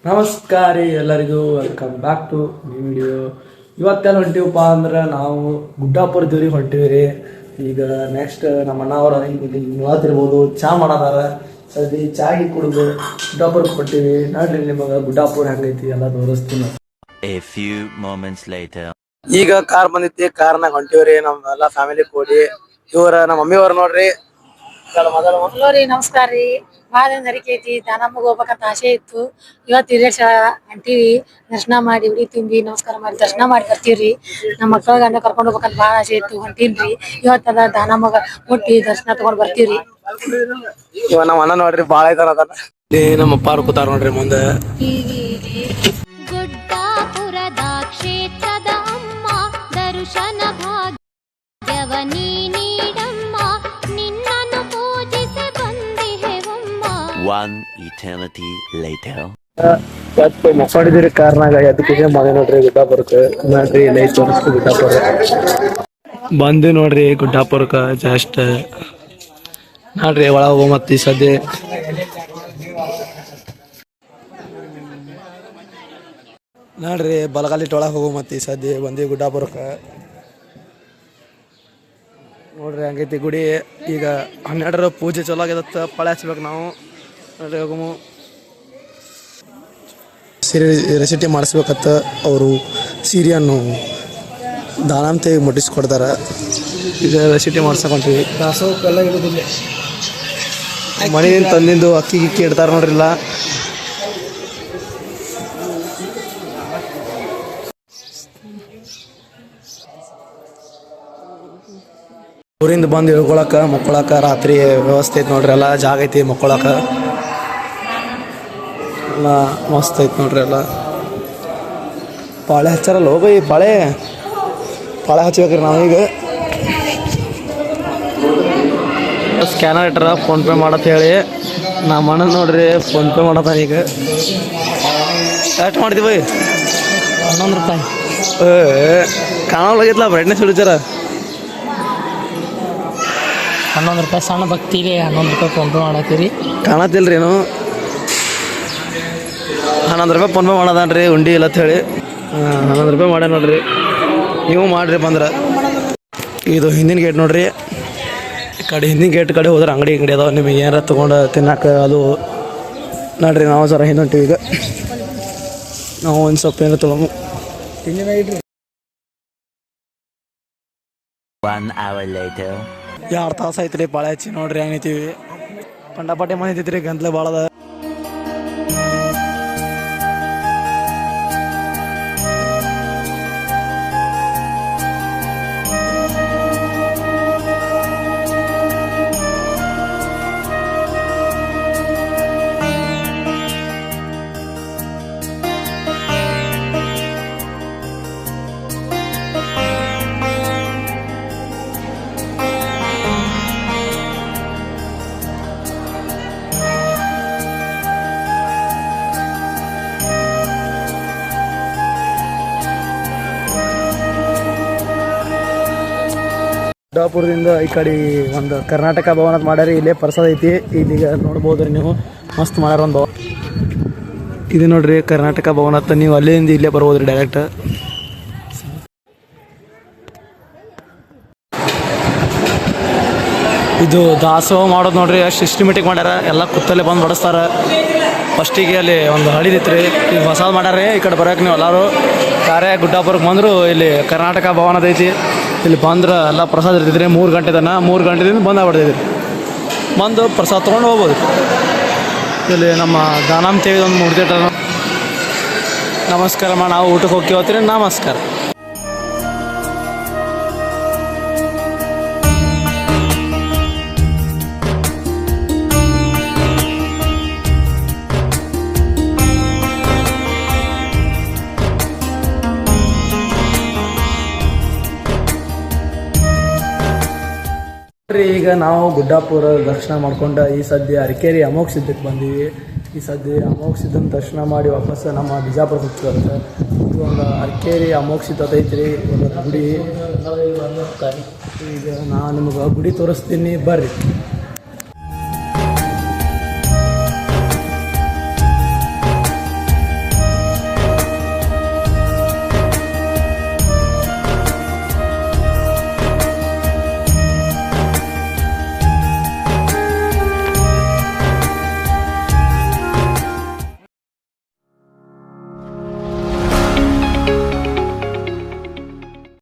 ನಮಸ್ಕಾರ ರೀ ಎಲ್ಲರಿಗೂ, welcome back to new video. ಇವತ್ತೆಲ್ಲ ಹೊಂಟಿವಪ್ಪ ಅಂದ್ರೆ ನಾವು ಗುಡ್ಡಾಪುರ ದೇವ್ರಿಗೆ ಹೊಂಟಿವಿ ರೀ. ಈಗ ನೆಕ್ಸ್ಟ್ ನಮ್ಮ ಅಣ್ಣವ್ರ ನೋಡ್ತಿರ್ಬೋದು, ಚಾ ಮಾಡದಾರ. ಸದಿ ಚಾಗಿ ಕುಡಿದು ಗುಡ್ಡಾಪುರಕ್ಕೆ ಹೊಂಟಿವಿ. ನೋಡ್ರಿ ನಿಮಗೆ ಗುಡ್ಡಾಪುರ ಹೆಂಗೈತಿ ಎಲ್ಲ ತೋರಿಸ್ತೀನಿ. ಈಗ ಕಾರ್ ಬಂದೈತಿ, ಕಾರ್ನಾಗ ಹೊಂಟಿವ್ರಿ ನಮ್ಮೆಲ್ಲ ಫ್ಯಾಮಿಲಿ ಕೂಡಿ. ಇವ್ರ ನಮ್ಮ ಮಮ್ಮಿಯವ್ರ ನೋಡ್ರಿ. ನಮಸ್ಕಾರ ರೀ. ಭಾಳ ನರಿಕೆ ಐತಿ, ದಾನಮ್ಮಗ್ ಹೋಗ್ಬೇಕಂತ ಆಸೆ ಇತ್ತು. ಇವತ್ತು ಹಿರಿಯರ್ಸ ಅಂತೀವಿ, ದರ್ಶನ ಮಾಡಿ ಉಡಿ ತುಂಬಿ ನಮಸ್ಕಾರ ಮಾಡಿ ದರ್ಶನ ಮಾಡಿ ಬರ್ತೀವ್ರಿ. ನಮ್ಮ ಮಕ್ಕಳ ಗಂಡ ಕರ್ಕೊಂಡು ಹೋಗ್ಬೇಕಂತ ಭಾಳ ಆಸೆ ಇತ್ತು, ಹೊಂಟೀನ್ರಿ. ಇವತ್ತದ ದಾನಮ್ಮಗ ಮುಟ್ಟಿ ದರ್ಶನ ತಗೊಂಡ್ ಬರ್ತೀವ್ರಿ. ಇವ ನಮ್ಮ ಅಣ್ಣ ನೋಡ್ರಿ, ಭಾಳ ಇದಾರ ಅದ. ನಮ್ಮ ಅಪ್ಪಾರು ಕೂತಾರ ನೋಡ್ರಿ ಮುಂದೆ. ಗುಡ್ಡಾಪುರದ ಕ್ಷೇತ್ರದ ಅಮ್ಮ ದರ್ಶನ ಭಾಗ್ಯವ ನೀಡಮ್ಮ, ನಿನ್ನನ್ನು ಪೂಜಿಸಿ ಬಂದಿಹೆವಮ್ಮ. One eternity later. ಮಕ್ಕಳಿದಿರಿ ಕಾರ್ನಾಗ ಎದಕ್ಕೆ ಮನೆ ನೋಡ್ರಿ ಗುಡ್ಡಾಪುರಕ್ಕೆ. ನೋಡ್ರಿ ಇಲ್ಲ ತೋರಿಸ್ತು ಗುಡ್ಡಾಪುರ ಬಂದು ನೋಡ್ರಿ ಗುಡ್ಡಾಪುರಕ್ಕ ಜಸ್ಟ್ ನೋಡ್ರಿ ಒಳ ಹೋಗೋ ಮತ್ತೆ ಸದ್ಯ ನೋಡ್ರಿ ಬಲಗಾಲಿಟ್ಟು ಒಳಗೆ ಹೋಗೋ ಮತ್ತೆ ಸದ್ಯ ಬಂದಿ ಗುಡ್ಡಾಪುರಕ್ಕೆ. ನೋಡ್ರಿ ಹಂಗೈತಿ ಗುಡಿ. ಈಗ 12ರ ಪೂಜೆ ಚಲೋ ಆಗ್ಯದತ್ತ, ಪಳೆ ಹಚ್ಬೇಕು ನಾವು. ನೋಡ್ರಿ ಹೋಗಮು ಸೀರೆ ರೆಸಿಟಿ ಮಾಡಿಸ್ಬೇಕತ್ತ. ಅವರು ಸೀರೆಯನ್ನು ದಾನಂತೆಗೆ ಮುಟ್ಟಿಸ್ಕೊಡ್ತಾರೆ. ಈಗ ರೆಸಿಟಿ ಮಾಡ್ಸಕೊಂತೀವಿ. ದಾಸೋಕ್ಕೆಲ್ಲ ಇರೋದಿಲ್ಲ, ಮನೆಯಿಂದ ತಂದಿಂದು ಅಕ್ಕಿ ಗಿಕ್ಕಿ ಇಡ್ತಾರೆ ನೋಡ್ರಿಲ್ಲ. ಊರಿಂದ ಬಂದು ಇಳ್ಕೊಳಕ ಮಕ್ಕೊಳಕ ರಾತ್ರಿ ವ್ಯವಸ್ಥೆ ಐತಿ ನೋಡ್ರಿ. ಎಲ್ಲ ಜಾಗ ಐತಿ ಮಕ್ಕೊಳಕ, ಎಲ್ಲ ಮಸ್ತ್ ಐತಿ ನೋಡ್ರಿ. ಎಲ್ಲ ಪಾಳೆ ಹಚ್ಚಾರಲ್ಲ ಹೋಗಿ, ಪಾಳೆ ಹಚ್ಬೇಕ್ರಿ ನಾವೀಗ. ಸ್ಕ್ಯಾನರ್ ಇಟ್ಟಾರ ಫೋನ್ಪೇ ಮಾಡತ್ ಹೇಳಿ. ನಮ್ಮ ಅಣ್ಣ ನೋಡ್ರಿ ಫೋನ್ಪೇ ಮಾಡತ್ತ. ಈಗ ಎಷ್ಟು ಮಾಡ್ತೀವಿ? 11 ರೂಪಾಯಿ ಕಾಣೋಲಾಗಿತ್ಲ, ಬ್ರೈಟ್ನೆಸ್ ಹಿಡಿಚಾರ. 11 ರೂಪಾಯಿ ಸಣ್ಣ ಭಕ್ತಿಗೆ 11 ರೂಪಾಯಿ ಫೋನ್ಪೇ ಮಾಡತ್ತೀರಿ. ಕಾಣತಿಲ್ರಿ ಏನು? 11 ರೂಪಾಯಿ ಫೋನ್ಪೇ ಮಾಡೋದನ್ರಿ ಉಂಡಿ ಇಲ್ಲ ಅಂತ ಹೇಳಿ. 11 ರೂಪಾಯಿ ಮಾಡ್ಯ ನೋಡ್ರಿ. ನೀವು ಮಾಡ್ರಿ ಬಂದ್ರೆ. ಇದು ಹಿಂದಿನ ಗೇಟ್ ನೋಡ್ರಿ. ಈ ಕಡೆ ಹಿಂದಿನ ಗೇಟ್ ಕಡೆ ಹೋದ್ರೆ ಅಂಗಡಿ ಅದಾವ. ನಿಮಗೆ ಏನಾರ ತೊಗೊಂಡು ತಿನ್ನಕ ಅದು ನೋಡ್ರಿ. ನಾವು ಸರ ಹಿಂದೆ ಹೊಂಟಿವಿ. ಈಗ ನಾವು ಒಂದು ಸ್ವಲ್ಪ ಏನಾರ ತೊಗೊಂಡು 1 hour later. 2 ತಾಸು ಐತ್ರಿ ಪಾಳೆ ಹಚ್ಚಿ. ನೋಡ್ರಿ ಹೆಂಗೈತಿವಿ, ಕಂಡಾಪಟ್ಟೆ ಮನೆ ಐತಿರಿ, ಗಂಟ್ಲೆ ಭಾಳ ಅದ. ಗುಡ್ಡಾಪುರದಿಂದ ಈ ಕಡೆ ಒಂದು ಕರ್ನಾಟಕ ಭವನ ಅಂತ ಮಾಡ್ಯಾರಿ. ಇಲ್ಲೇ ಪ್ರಸಾದ ಐತಿ, ಇಲ್ಲಿಗ ನೋಡ್ಬೋದು ರೀ ನೀವು. ಮಸ್ತ್ ಮಾಡ್ಯಾರ ಒಂದು. ಇದು ನೋಡ್ರಿ ಕರ್ನಾಟಕ ಭವನ ಅಂತ. ನೀವು ಅಲ್ಲಿಂದ ಇಲ್ಲೇ ಬರ್ಬೋದು ರೀ ಡೈರೆಕ್ಟ್. ಇದು ದಾಸೋಹ ಮಾಡೋದು ನೋಡ್ರಿ, ಎಷ್ಟು ಸಿಸ್ಟಮೆಟಿಕ್ ಮಾಡ್ಯಾರ. ಎಲ್ಲ ಕುತ್ತಲ್ಲೇ ಬಂದು ಬಡಿಸ್ತಾರೆ. ಫಸ್ಟಿಗೆ ಅಲ್ಲಿ ಒಂದು ಹಳಿದಿತ್ತು ರೀ, ಈಗ ಹೊಸದು ಮಾಡ್ಯಾರ. ಈ ಕಡೆ ಬರೋಕೆ ನೀವು ಎಲ್ಲರೂ ಕಾರ್ಯ ಗುಡ್ಡಾಪುರಕ್ಕೆ ಬಂದರು. ಇಲ್ಲಿ ಕರ್ನಾಟಕ ಭವನದ ಐತಿ. ಇಲ್ಲಿ ಬಂದ್ರೆ ಎಲ್ಲ ಪ್ರಸಾದ ಇರ್ತೈತ್ರಿ. 3 ಗಂಟೆ ತನಕ, 3 ಗಂಟೆದಿಂದ ಬಂದು ಆಗ್ಬಿಡ್ತೈತ್ರಿ. ಬಂದು ಪ್ರಸಾದ ತೊಗೊಂಡು ಹೋಗ್ಬೋದು. ಇಲ್ಲಿ ನಮ್ಮ ದಾನಮ್ಮ ತೆಗೆದು ಒಂದು ಮೂರ್ತಿ ಇಟ್ಟಾರ. ನಮಸ್ಕಾರ ನಾವು ಊಟಕ್ಕೆ ಹೋಗಿ ಹೋಗ್ತೀರಿ. ನಮಸ್ಕಾರ. ಈಗ ನಾವು ಗುಡ್ಡಾಪುರ ದರ್ಶನ ಮಾಡ್ಕೊಂಡು ಈ ಸದ್ಯ ಅರಕೇರಿ ಅಮೋಘ ಸಿದ್ಧಕ್ಕೆ ಬಂದೀವಿ. ಈ ಸದ್ಯ ಅಮೋಘ ಸಿದ್ಧನ ದರ್ಶನ ಮಾಡಿ ವಾಪಸ್ ನಮ್ಮ ಬಿಜಾಪುರ ಹೋಗ್ತಿರುತ್ತೆ. ಇದು ಒಂದು ಅರಕೇರಿ ಅಮೋಘ ಸಿದ್ಧ ಐತ್ರಿ, ಒಂದು ಗುಡಿ. ಈಗ ನಾನು ನಿಮಗೆ ಗುಡಿ ತೋರಿಸ್ತೀನಿ ಬರ್ರಿ.